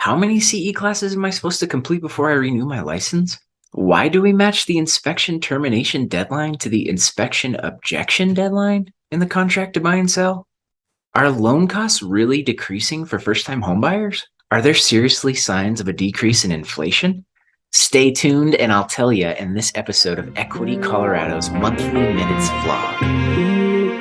How many CE classes am I supposed to complete before I renew my license? Why do we match the inspection termination deadline to the inspection objection deadline in the contract to buy and sell? Are loan costs really decreasing for first-time homebuyers? Are there seriously signs of a decrease in inflation? Stay tuned and I'll tell you in this episode of Equity Colorado's Monthly Minutes Vlog.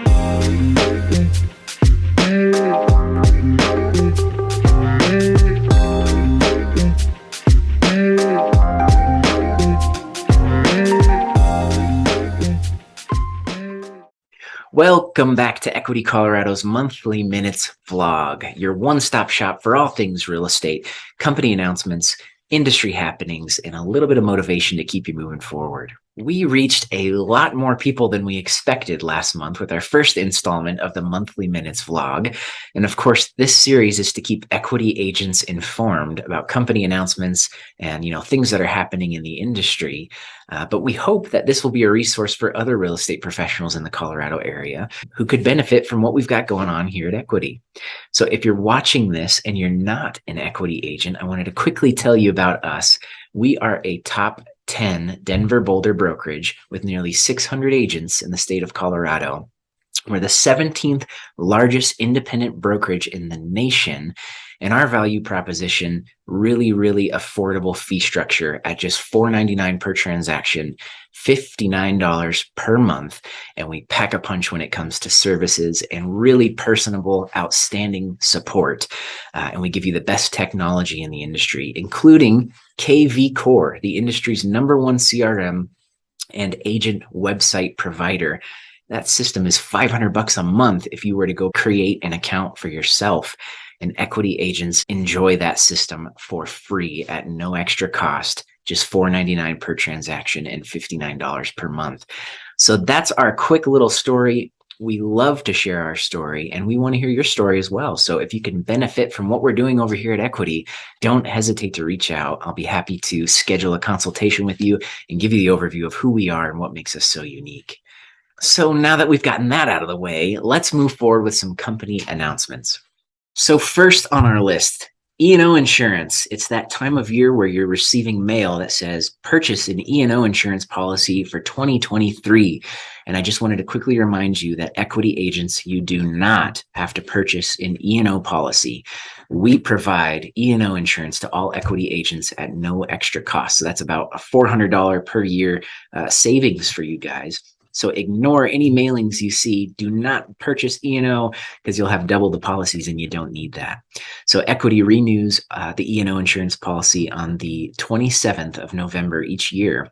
Welcome back to Equity Colorado's Monthly Minutes Vlog, your one-stop shop for all things real estate, company announcements, industry happenings, and a little bit of motivation to keep you moving forward. We reached a lot more people than we expected last month with our first installment of the Monthly Minutes Vlog. And of course, this series is to keep equity agents informed about company announcements and, things that are happening in the industry. But we hope that this will be a resource for other real estate professionals in the Colorado area who could benefit from what we've got going on here at Equity. So if you're watching this and you're not an equity agent, I wanted to quickly tell you about us. We are a top 10 Denver Boulder Brokerage with nearly 600 agents in the state of Colorado. We're the 17th largest independent brokerage in the nation, and our value proposition, really affordable fee structure at just $4.99 per transaction, $59 per month. And we pack a punch when it comes to services and really personable, outstanding support. And we give you the best technology in the industry, including kvCORE, the industry's #1 CRM and agent website provider. That system is $500 a month if you were to go create an account for yourself. And equity agents enjoy that system for free at no extra cost, just $4.99 per transaction and $59 per month. So that's our quick little story. We love to share our story and we want to hear your story as well. So if you can benefit from what we're doing over here at Equity, don't hesitate to reach out. I'll be happy to schedule a consultation with you and give you the overview of who we are and what makes us so unique. So now that we've gotten that out of the way, let's move forward with some company announcements. So first on our list, E&O insurance. It's that time of year where you're receiving mail that says purchase an E&O insurance policy for 2023. And I just wanted to quickly remind you that equity agents, you do not have to purchase an E&O policy. We provide E&O insurance to all equity agents at no extra cost. So that's about a $400 per year savings for you guys. So ignore any mailings you see. Do not purchase E&O because you'll have double the policies and you don't need that. So Equity renews the E&O insurance policy on the 27th of November each year.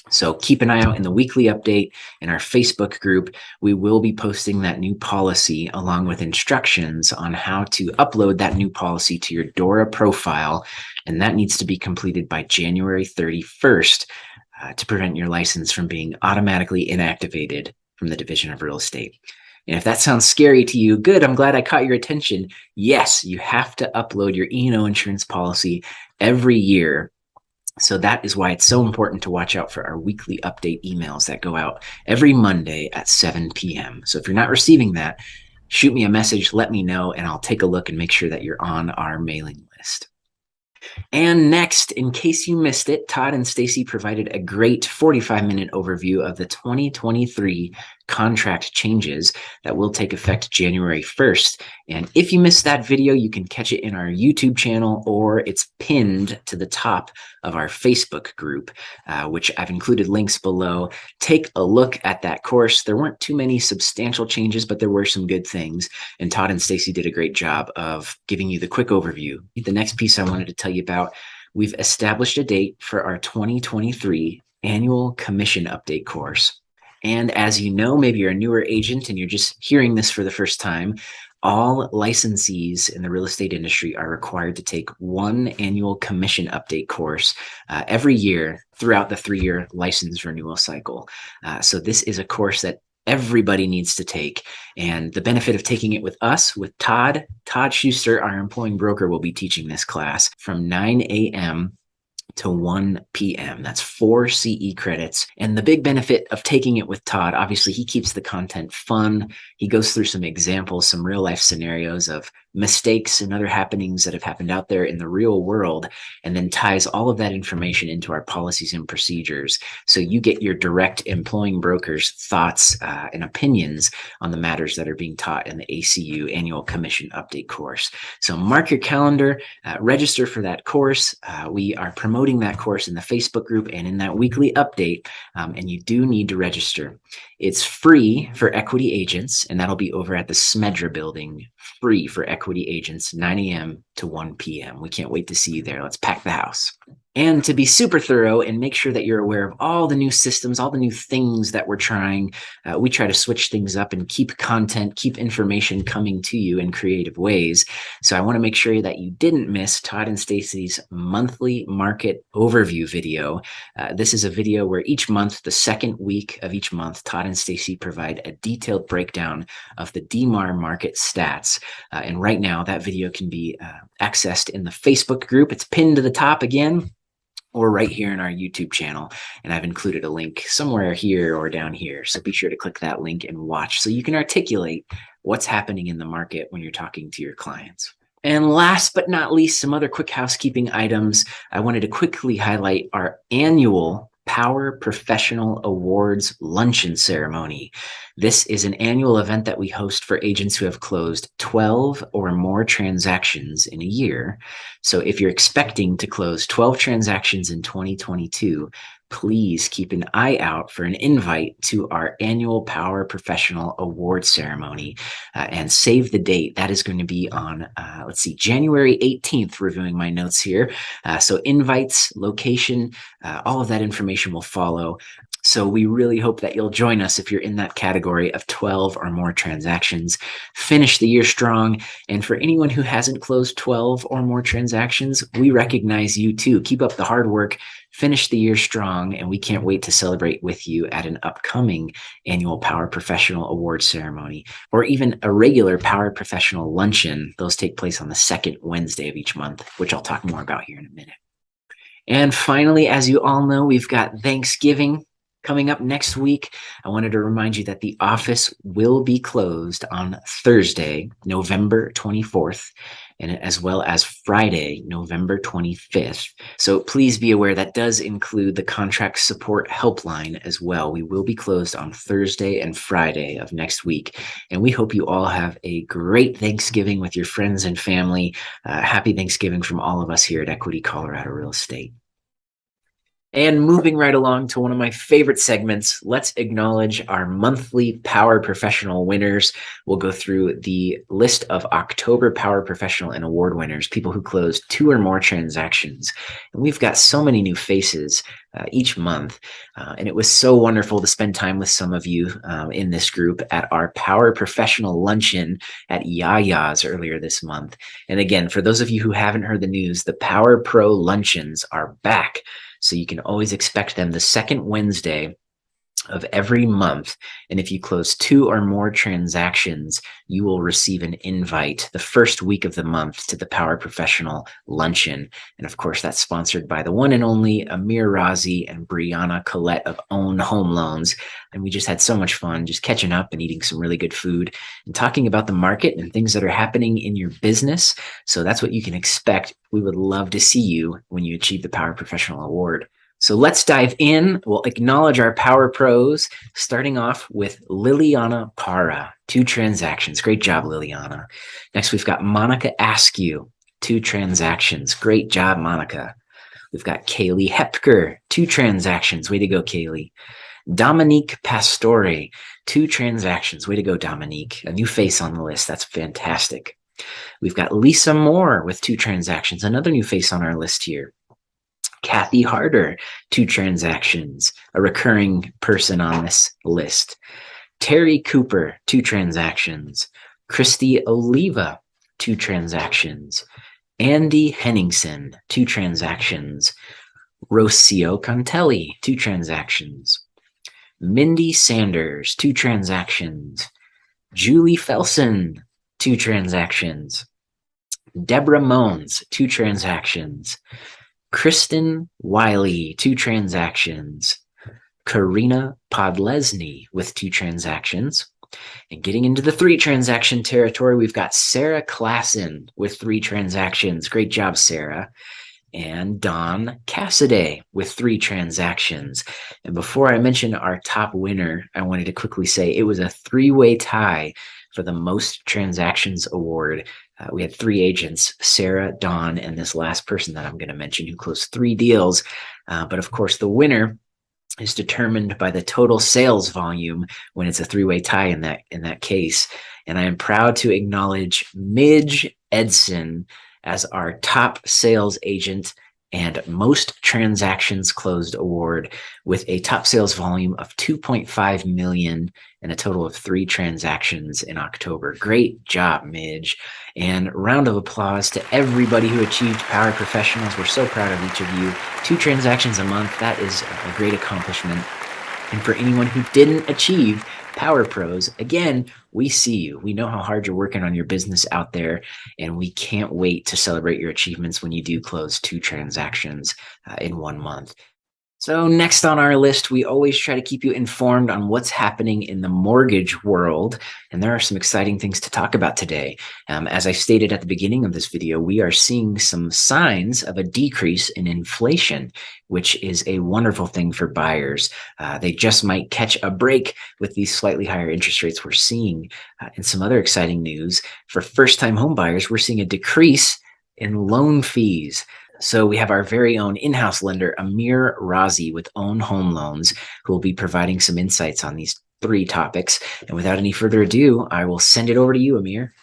So keep an eye out in the weekly update in our Facebook group. We will be posting that new policy along with instructions on how to upload that new policy to your DORA profile. And that needs to be completed by January 31st. To prevent your license from being automatically inactivated from the Division of Real Estate. And if that sounds scary to you, good, I'm glad I caught your attention. Yes, you have to upload your E&O insurance policy every year. So that is why it's so important to watch out for our weekly update emails that go out every Monday at 7 p.m. So if you're not receiving that, shoot me a message, let me know, and I'll take a look and make sure that you're on our mailing list. And next, in case you missed it, Todd and Stacy provided a great 45-minute overview of the 2023 contract changes that will take effect January 1st. And if you missed that video, you can catch it in our YouTube channel or it's pinned to the top of our Facebook group, which I've included links below. Take a look at that course. There weren't too many substantial changes, but there were some good things. And Todd and Stacy did a great job of giving you the quick overview. The next piece I wanted to tell you about, we've established a date for our 2023 annual commission update course. And as you know, maybe you're a newer agent and you're just hearing this for the first time, all licensees in the real estate industry are required to take one annual commission update course every year throughout the 3-year license renewal cycle. So this is a course that everybody needs to take. And the benefit of taking it with us, with Todd Schuster, our employing broker, will be teaching this class from 9 a.m. to 1 p.m. That's 4 CE credits. And the big benefit of taking it with Todd, obviously he keeps the content fun. He goes through some examples, some real life scenarios of mistakes and other happenings that have happened out there in the real world, and then ties all of that information into our policies and procedures. So you get your direct employing brokers' thoughts and opinions on the matters that are being taught in the ACU annual commission update course. So mark your calendar, register for that course. We are promoting that course in the Facebook group and in that weekly update, and you do need to register. It's free for equity agents, and that'll be over at the Smedra building, free for equity agents, 9 a.m. to 1 p.m. We can't wait to see you there. Let's pack the house. And to be super thorough and make sure that you're aware of all the new systems, all the new things that we're trying, we try to switch things up and keep content, keep information coming to you in creative ways. So I want to make sure that you didn't miss Todd and Stacy's monthly market overview video. This is a video where each month, the second week of each month, Todd and Stacy provide a detailed breakdown of the DMAR market stats. And right now, that video can be accessed in the Facebook group. It's pinned to the top again, or right here in our YouTube channel. And I've included a link somewhere here or down here. So be sure to click that link and watch so you can articulate what's happening in the market when you're talking to your clients. And last but not least, some other quick housekeeping items. I wanted to quickly highlight our annual Power Professional Awards Luncheon Ceremony. This is an annual event that we host for agents who have closed 12 or more transactions in a year. So if you're expecting to close 12 transactions in 2022, please keep an eye out for an invite to our annual Power Professional Award Ceremony and save the date. That is going to be on, January 18th, reviewing my notes here. So invites, location, all of that information will follow. So we really hope that you'll join us if you're in that category of 12 or more transactions. Finish the year strong. And for anyone who hasn't closed 12 or more transactions, we recognize you too. Keep up the hard work. Finish the year strong, and we can't wait to celebrate with you at an upcoming annual Power Professional Award ceremony, or even a regular Power Professional luncheon. Those take place on the second Wednesday of each month, which I'll talk more about here in a minute. And finally, as you all know, we've got Thanksgiving coming up next week. I wanted to remind you that the office will be closed on Thursday, November 24th, and as well as Friday, November 25th. So please be aware that does include the contract support helpline as well. We will be closed on Thursday and Friday of next week. And we hope you all have a great Thanksgiving with your friends and family. Happy Thanksgiving from all of us here at Equity Colorado Real Estate. And moving right along to one of my favorite segments, let's acknowledge our monthly Power Professional winners. We'll go through the list of October Power Professional and Award winners, people who closed 2 or more transactions. And we've got so many new faces each month. And it was so wonderful to spend time with some of you in this group at our Power Professional Luncheon at Yaya's earlier this month. And again, for those of you who haven't heard the news, the Power Pro Luncheons are back. So you can always expect them the second Wednesday of every month. And if you close 2 or more transactions, you will receive an invite the first week of the month to the Power Professional Luncheon. And of course, that's sponsored by the one and only Amir Razi and Brianna Collette of Own Home Loans. And we just had so much fun just catching up and eating some really good food and talking about the market and things that are happening in your business. So that's what you can expect. We would love to see you when you achieve the Power Professional Award. So let's dive in. We'll acknowledge our Power Pros, starting off with Liliana Para, 2 transactions. Great job, Liliana. Next, we've got Monica Askew, 2 transactions. Great job, Monica. We've got Kaylee Hepker, 2 transactions. Way to go, Kaylee. Dominique Pastore, 2 transactions. Way to go, Dominique. A new face on the list. That's fantastic. We've got Lisa Moore with 2 transactions. Another new face on our list here. Kathy Harder, 2 transactions, a recurring person on this list. Terry Cooper, 2 transactions. Christy Oliva, 2 transactions. Andy Henningsen, 2 transactions. Rocio Contelli, 2 transactions. Mindy Sanders, 2 transactions. Julie Felsen, 2 transactions. Deborah Mones, 2 transactions. Kristen Wiley, 2 transactions. Karina Podlesny with 2 transactions. And getting into the 3 transaction territory, we've got Sarah Klassen with 3 transactions. Great job, Sarah. And Don Cassidy with 3 transactions. And before I mention our top winner, I wanted to quickly say it was a 3-way tie for the most transactions award. We had 3 agents, Sarah, Don, and this last person that I'm going to mention who closed 3 deals. But of course, the winner is determined by the total sales volume when it's a 3-way tie in that case. And I am proud to acknowledge Midge Edson as our top sales agent and most transactions closed award with a top sales volume of 2.5 million and a total of 3 transactions in October. Great job, Midge. And round of applause to everybody who achieved Power Professionals. We're so proud of each of you. 2 transactions a month, that is a great accomplishment. And for anyone who didn't achieve Power Pros, again, we see you. We know how hard you're working on your business out there, and we can't wait to celebrate your achievements when you do close 2 transactions in 1 month. So next on our list, we always try to keep you informed on what's happening in the mortgage world, and there are some exciting things to talk about today. As I stated at the beginning of this video, we are seeing some signs of a decrease in inflation, which is a wonderful thing for buyers. They just might catch a break with these slightly higher interest rates we're seeing. And some other exciting news, for first-time home buyers, we're seeing a decrease in loan fees. So we have our very own in-house lender, Amir Razi, with Own Home Loans, who will be providing some insights on these 3 topics. And without any further ado, I will send it over to you, Amir.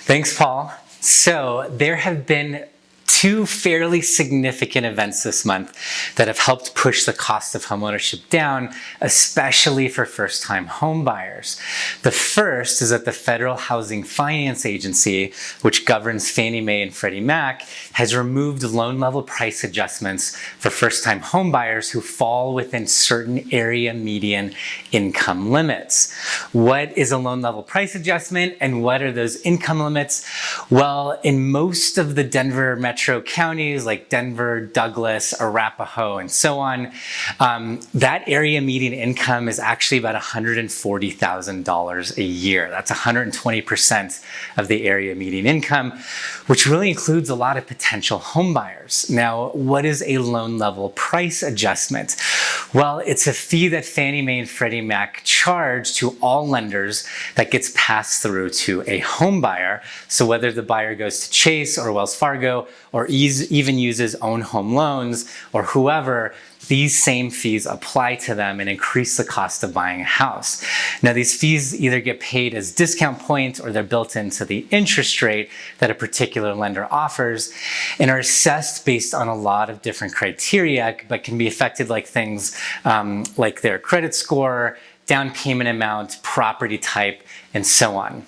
Thanks, Paul. So there have been 2 fairly significant events this month that have helped push the cost of homeownership down, especially for first-time home buyers. The first is that the Federal Housing Finance Agency, which governs Fannie Mae and Freddie Mac, has removed loan-level price adjustments for first-time home buyers who fall within certain area median income limits. What is a loan-level price adjustment, and what are those income limits? Well, in most of the Denver metro counties like Denver, Douglas, Arapahoe, and so on, that area median income is actually about $140,000 a year. That's 120% of the area median income, which really includes a lot of potential home buyers. Now, what is a loan level price adjustment? Well, it's a fee that Fannie Mae and Freddie Mac charge to all lenders that gets passed through to a home buyer. So whether the buyer goes to Chase or Wells Fargo or even uses Own Home Loans or whoever, these same fees apply to them and increase the cost of buying a house. Now, these fees either get paid as discount points or they're built into the interest rate that a particular lender offers and are assessed based on a lot of different criteria, but can be affected like things like their credit score, down payment amount, property type, and so on.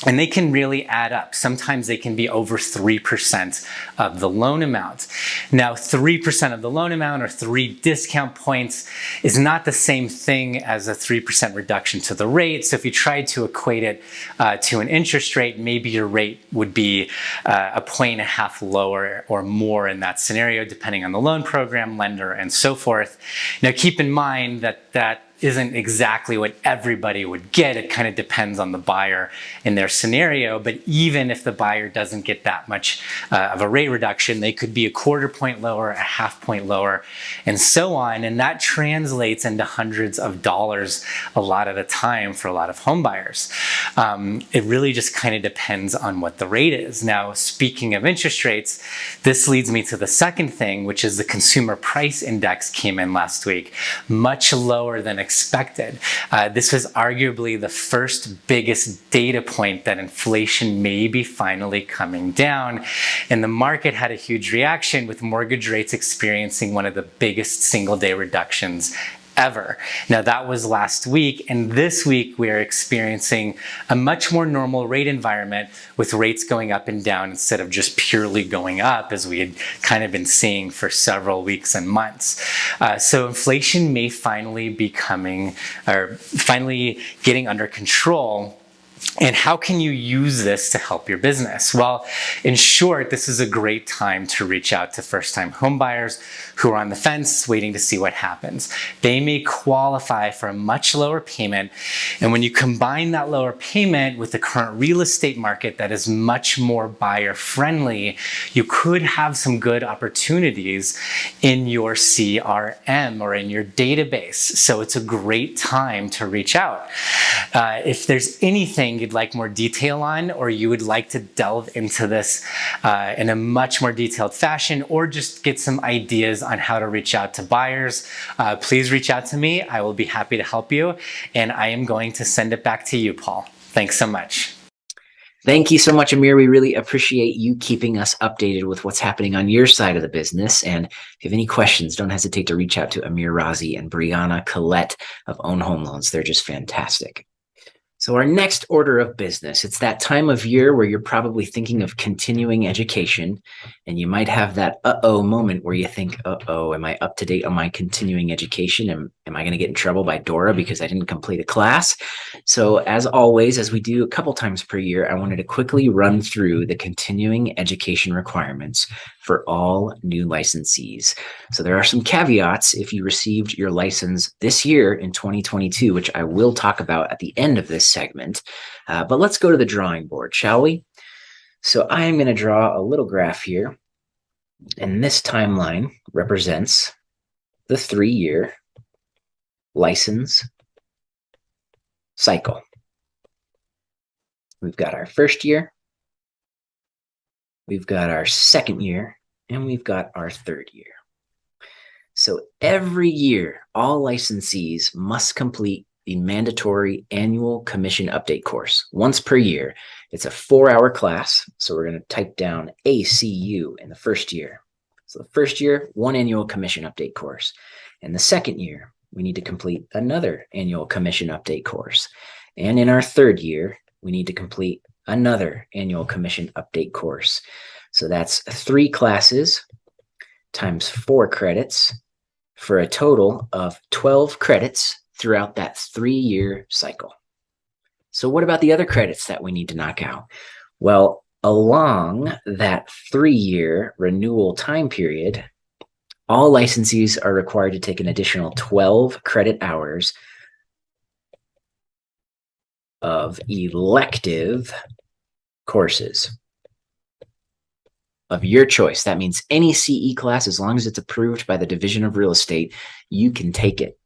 And they can really add up. Sometimes they can be over 3% of the loan amount. Now, 3% of the loan amount or 3 discount points is not the same thing as a 3% reduction to the rate. So if you tried to equate it to an interest rate, maybe your rate would be 1.5 points lower or more in that scenario, depending on the loan program, lender, and so forth. Now, keep in mind that that isn't exactly what everybody would get. It kind of depends on the buyer in their scenario, but even if the buyer doesn't get that much of a rate reduction, they could be 1/4 point lower, 1/2 point lower, and so on, and that translates into hundreds of dollars a lot of the time for a lot of home buyers. It really just kind of depends on what the rate is. Now, speaking of interest rates, this leads me to the second thing, which is the Consumer Price Index came in last week, much lower than expected. This was arguably the first biggest data point that inflation may be finally coming down, and the market had a huge reaction with mortgage rates experiencing one of the biggest single-day reductions ever. Now, that was last week, and this week we are experiencing a much more normal rate environment with rates going up and down instead of just purely going up as we had kind of been seeing for several weeks and months. So inflation may finally be coming, or finally getting under control. And how can you use this to help your business? Well, in short, this is a great time to reach out to first-time homebuyers who are on the fence waiting to see what happens. They may qualify for a much lower payment. And when you combine that lower payment with the current real estate market that is much more buyer-friendly, you could have some good opportunities in your CRM or in your database. So it's a great time to reach out. If there's anything you'd like more detail on, or you would like to delve into this in a much more detailed fashion, or just get some ideas on how to reach out to buyers, please reach out to me. I will be happy to help you. And I am going to send it back to you, Paul. Thanks so much. Thank you so much, Amir. We really appreciate you keeping us updated with what's happening on your side of the business. And if you have any questions, don't hesitate to reach out to Amir Razi and Brianna Collette of Own Home Loans. They're just fantastic. So our next order of business, it's that time of year where you're probably thinking of continuing education, and you might have that uh-oh moment where you think, uh-oh, am I up to date on my continuing education? Am I going to get in trouble by Dora because I didn't complete a class? So as always, as we do a couple times per year, I wanted to quickly run through the continuing education requirements for all new licensees. So there are some caveats if you received your license this year in 2022, which I will talk about at the end of this segment. But let's go to the drawing board, shall we? So I am going to draw a little graph here. And this timeline represents the 3-year license cycle. We've got our first year, we've got our second year, and we've got our third year. So every year, all licensees must complete the mandatory annual commission update course once per year. It's a 4-hour class. So we're going to type down ACU in the first year. So the first year, 1 annual commission update course. And the second year, we need to complete another annual commission update course. And in our third year, we need to complete another annual commission update course. So that's 3 classes times 4 credits for a total of 12 credits throughout that 3-year cycle. So what about the other credits that we need to knock out? Well, along that 3-year renewal time period, all licensees are required to take an additional 12 credit hours of elective courses of your choice. That means any CE class, as long as it's approved by the Division of Real Estate, you can take it.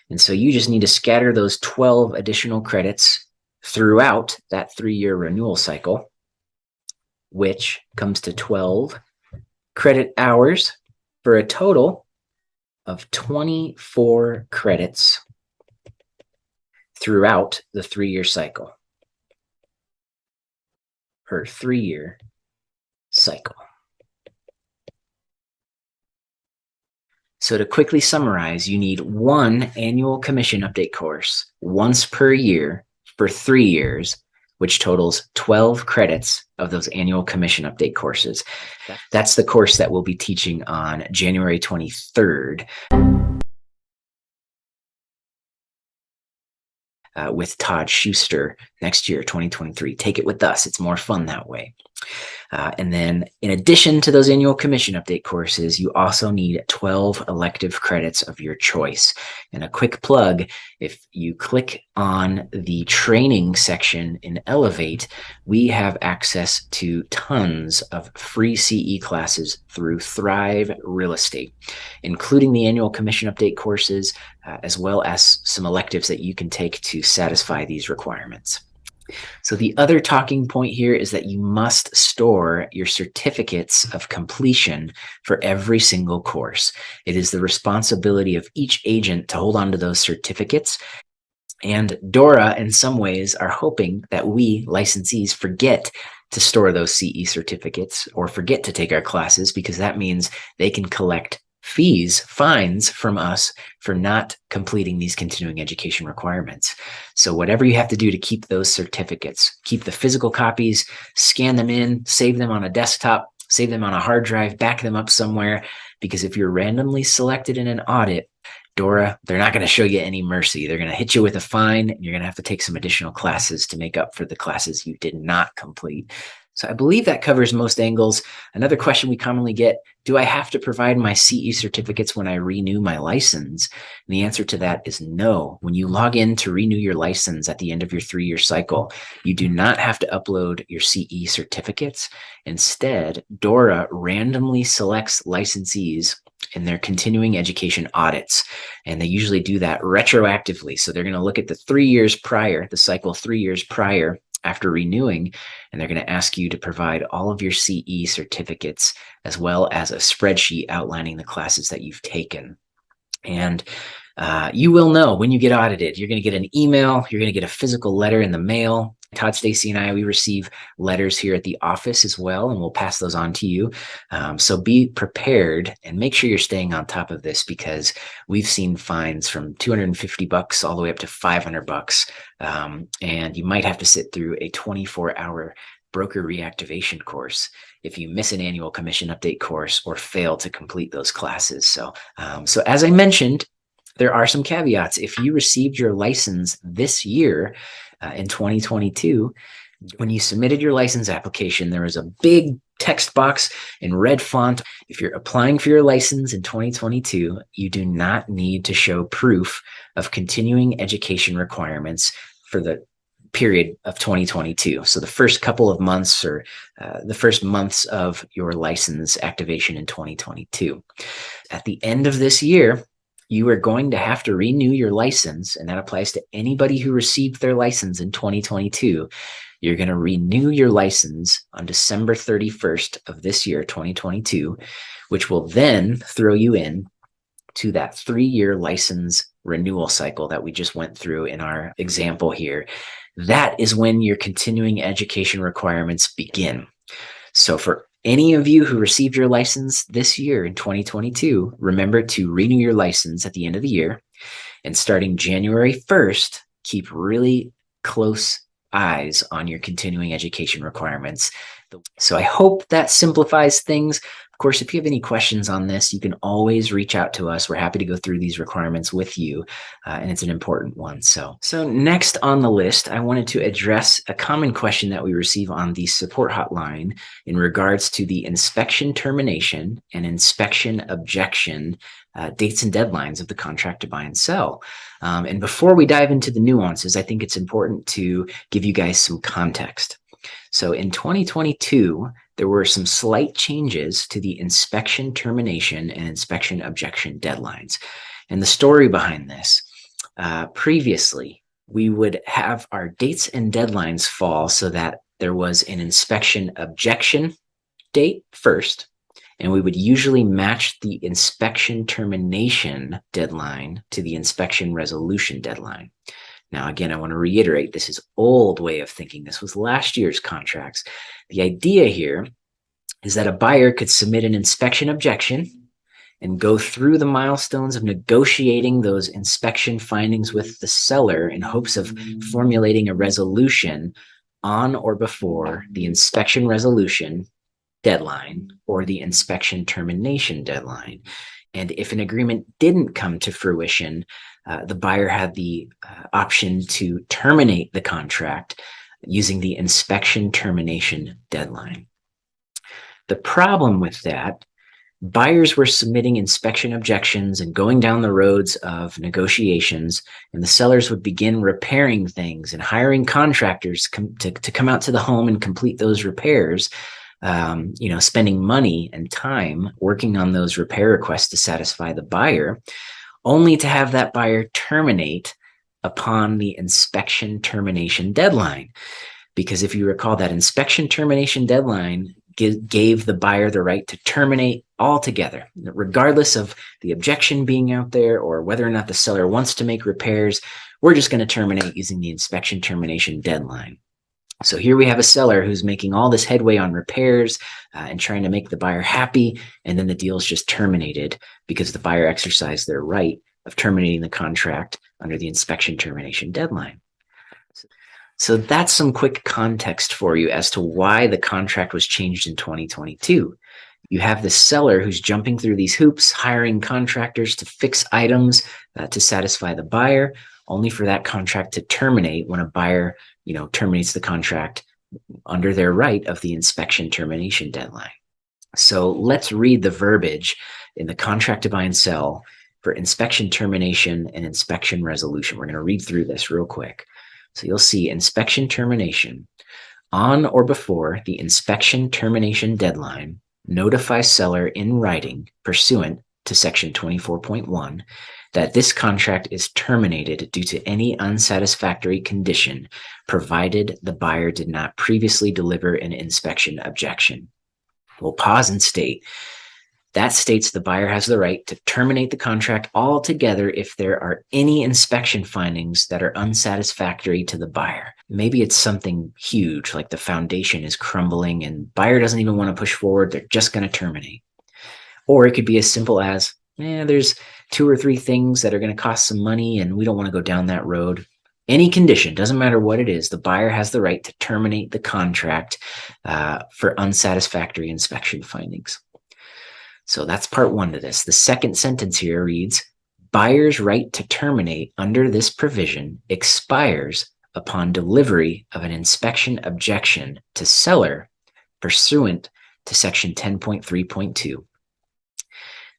And so you just need to scatter those 12 additional credits throughout that 3-year renewal cycle, which comes to 12 credit hours for a total of 24 credits throughout the 3-year cycle per 3-year cycle. So to quickly summarize, you need 1 annual commission update course once per year for 3 years, which totals 12 credits of those annual commission update courses. That's the course that we'll be teaching on January 23rd with Todd Schuster next year, 2023. Take it with us. It's more fun that way. And then in addition to those annual commission update courses, you also need 12 elective credits of your choice. And a quick plug, if you click on the training section in Elevate, we have access to tons of free CE classes through Thrive Real Estate, including the annual commission update courses, as well as some electives that you can take to satisfy these requirements. So the other talking point here is that you must store your certificates of completion for every single course. It is the responsibility of each agent to hold on to those certificates. And Dora, in some ways, are hoping that we licensees forget to store those CE certificates or forget to take our classes, because that means they can collect fines from us for not completing these continuing education requirements. So whatever you have to do to keep those certificates, keep the physical copies, scan them in, save them on a desktop, save them on a hard drive, back them up somewhere, because if you're randomly selected in an audit, Dora, they're not going to show you any mercy. They're going to hit you with a fine, and you're going to have to take some additional classes to make up for the classes you did not complete. So I believe that covers most angles. Another question we commonly get, do I have to provide my CE certificates when I renew my license? And the answer to that is no. When you log in to renew your license at the end of your 3-year cycle, you do not have to upload your CE certificates. Instead, Dora randomly selects licensees in their continuing education audits. And they usually do that retroactively. So they're going to look at the 3 years prior, the cycle 3 years prior after renewing, and they're going to ask you to provide all of your CE certificates as well as a spreadsheet outlining the classes that you've taken. And you will know when you get audited. You're going to get an email. You're going to get a physical letter in the mail. Todd, Stacy, and I, we receive letters here at the office as well, and we'll pass those on to you. So be prepared and make sure you're staying on top of this, because we've seen fines from $250 all the way up to $500. And you might have to sit through a 24-hour broker reactivation course if you miss an annual commission update course or fail to complete those classes. So as I mentioned, there are some caveats. If you received your license this year in 2022, when you submitted your license application, there was a big text box in red font. If you're applying for your license in 2022, you do not need to show proof of continuing education requirements for the period of 2022. So the first couple of months, or the first months of your license activation in 2022. At the end of this year, you are going to have to renew your license, and that applies to anybody who received their license in 2022. You're going to renew your license on December 31st of this year, 2022, which will then throw you in to that 3-year license renewal cycle that we just went through in our example here. That is when your continuing education requirements begin. So for any of you who received your license this year in 2022, remember to renew your license at the end of the year. And starting January 1st, keep really close eyes on your continuing education requirements. So I hope that simplifies things. Of course, if you have any questions on this, you can always reach out to us. We're happy to go through these requirements with you, and it's an important one. So next on the list, I wanted to address a common question that we receive on the support hotline in regards to the inspection termination and inspection objection dates and deadlines of the contract to buy and sell. And before we dive into the nuances, I think it's important to give you guys some context. So in 2022, there were some slight changes to the inspection termination and inspection objection deadlines. And the story behind this, previously, we would have our dates and deadlines fall so that there was an inspection objection date first, and we would usually match the inspection termination deadline to the inspection resolution deadline. Now, again, I want to reiterate, this is old way of thinking. This was last year's contracts. The idea here is that a buyer could submit an inspection objection and go through the milestones of negotiating those inspection findings with the seller in hopes of formulating a resolution on or before the inspection resolution deadline or the inspection termination deadline. And if an agreement didn't come to fruition, the buyer had the option to terminate the contract using the inspection termination deadline. The problem with that, buyers were submitting inspection objections and going down the roads of negotiations, and the sellers would begin repairing things and hiring contractors to come out to the home and complete those repairs. Spending money and time working on those repair requests to satisfy the buyer, only to have that buyer terminate upon the inspection termination deadline. Because if you recall, that inspection termination deadline gave the buyer the right to terminate altogether, regardless of the objection being out there or whether or not the seller wants to make repairs. We're just going to terminate using the inspection termination deadline. So here we have a seller who's making all this headway on repairs and trying to make the buyer happy, and then the deal is just terminated because the buyer exercised their right of terminating the contract under the inspection termination deadline. So that's some quick context for you as to why the contract was changed in 2022. You have the seller who's jumping through these hoops, hiring contractors to fix items to satisfy the buyer, only for that contract to terminate when a buyer, terminates the contract under their right of the inspection termination deadline. So let's read the verbiage in the contract to buy and sell for inspection termination and inspection resolution. We're going to read through this real quick. So you'll see inspection termination. On or before the inspection termination deadline, notify seller in writing pursuant to section 24.1 that this contract is terminated due to any unsatisfactory condition, provided the buyer did not previously deliver an inspection objection. We'll pause and state. That states the buyer has the right to terminate the contract altogether if there are any inspection findings that are unsatisfactory to the buyer. Maybe it's something huge, like the foundation is crumbling and buyer doesn't even want to push forward. They're just going to terminate. Or it could be as simple as, there's 2 or 3 things that are going to cost some money and we don't want to go down that road. Any condition, doesn't matter what it is, the buyer has the right to terminate the contract for unsatisfactory inspection findings. So that's part 1 to this. The second sentence here reads, buyer's right to terminate under this provision expires upon delivery of an inspection objection to seller pursuant to section 10.3.2.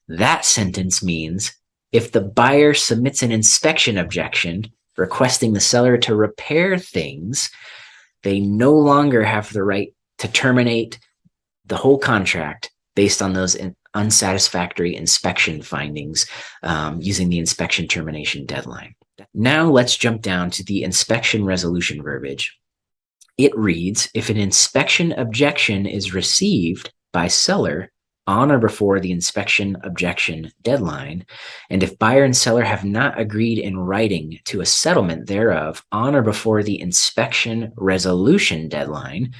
That sentence means if the buyer submits an inspection objection requesting the seller to repair things, they no longer have the right to terminate the whole contract based on those unsatisfactory inspection findings using the inspection termination deadline. Now let's jump down to the inspection resolution verbiage. It reads, if an inspection objection is received by seller on or before the inspection objection deadline, and if buyer and seller have not agreed in writing to a settlement thereof on or before the inspection resolution deadline,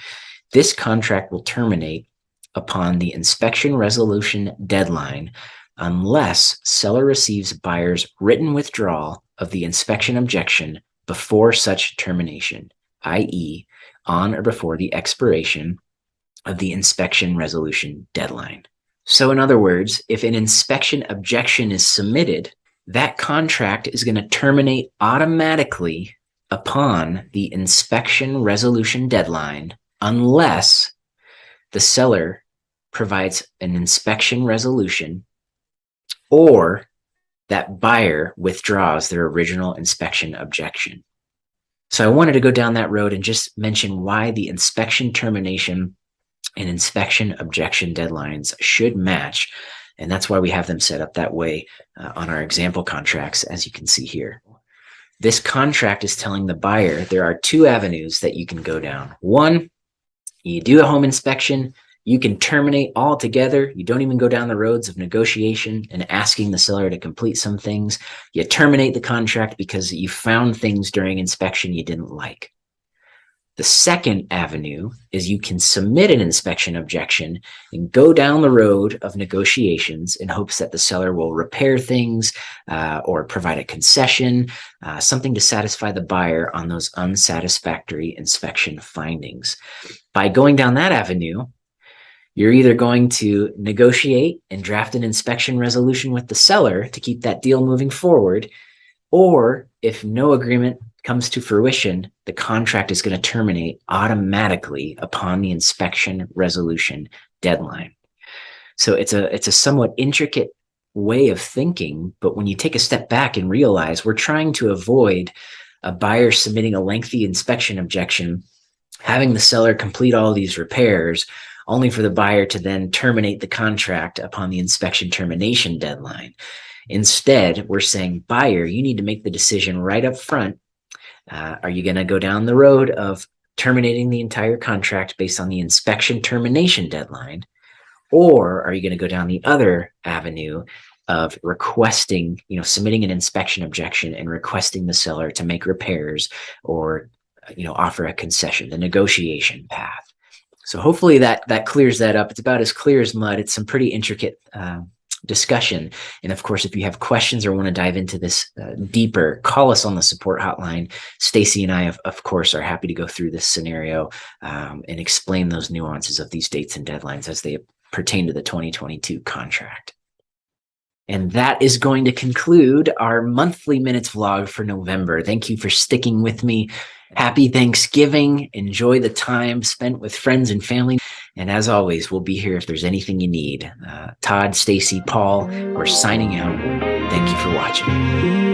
this contract will terminate upon the inspection resolution deadline unless seller receives buyer's written withdrawal of the inspection objection before such termination, i.e., on or before the expiration of the inspection resolution deadline. So in other words, if an inspection objection is submitted, that contract is going to terminate automatically upon the inspection resolution deadline unless the seller provides an inspection resolution or that buyer withdraws their original inspection objection. So I wanted to go down that road and just mention why the inspection termination and inspection objection deadlines should match. And that's why we have them set up that way on our example contracts, as you can see here. This contract is telling the buyer there are 2 avenues that you can go down. 1, you do a home inspection, you can terminate altogether. You don't even go down the roads of negotiation and asking the seller to complete some things. You terminate the contract because you found things during inspection you didn't like. The second avenue is you can submit an inspection objection and go down the road of negotiations in hopes that the seller will repair things or provide a concession, something to satisfy the buyer on those unsatisfactory inspection findings. By going down that avenue, you're either going to negotiate and draft an inspection resolution with the seller to keep that deal moving forward, or if no agreement comes to fruition, the contract is going to terminate automatically upon the inspection resolution deadline. So it's a somewhat intricate way of thinking, but when you take a step back and realize we're trying to avoid a buyer submitting a lengthy inspection objection, having the seller complete all these repairs, only for the buyer to then terminate the contract upon the inspection termination deadline. Instead, we're saying, buyer, you need to make the decision right up front. Are you going to go down the road of terminating the entire contract based on the inspection termination deadline? Or are you going to go down the other avenue of requesting, submitting an inspection objection and requesting the seller to make repairs or, offer a concession, the negotiation path? So hopefully that clears that up. It's about as clear as mud. It's some pretty intricate discussion. And of course, if you have questions or want to dive into this deeper, call us on the support hotline. Stacy and I, of course, are happy to go through this scenario and explain those nuances of these dates and deadlines as they pertain to the 2022 contract. And that is going to conclude our monthly minutes vlog for November. Thank you for sticking with me. Happy Thanksgiving. Enjoy the time spent with friends and family. And as always, we'll be here if there's anything you need. Todd, Stacy, Paul, we're signing out. Thank you for watching.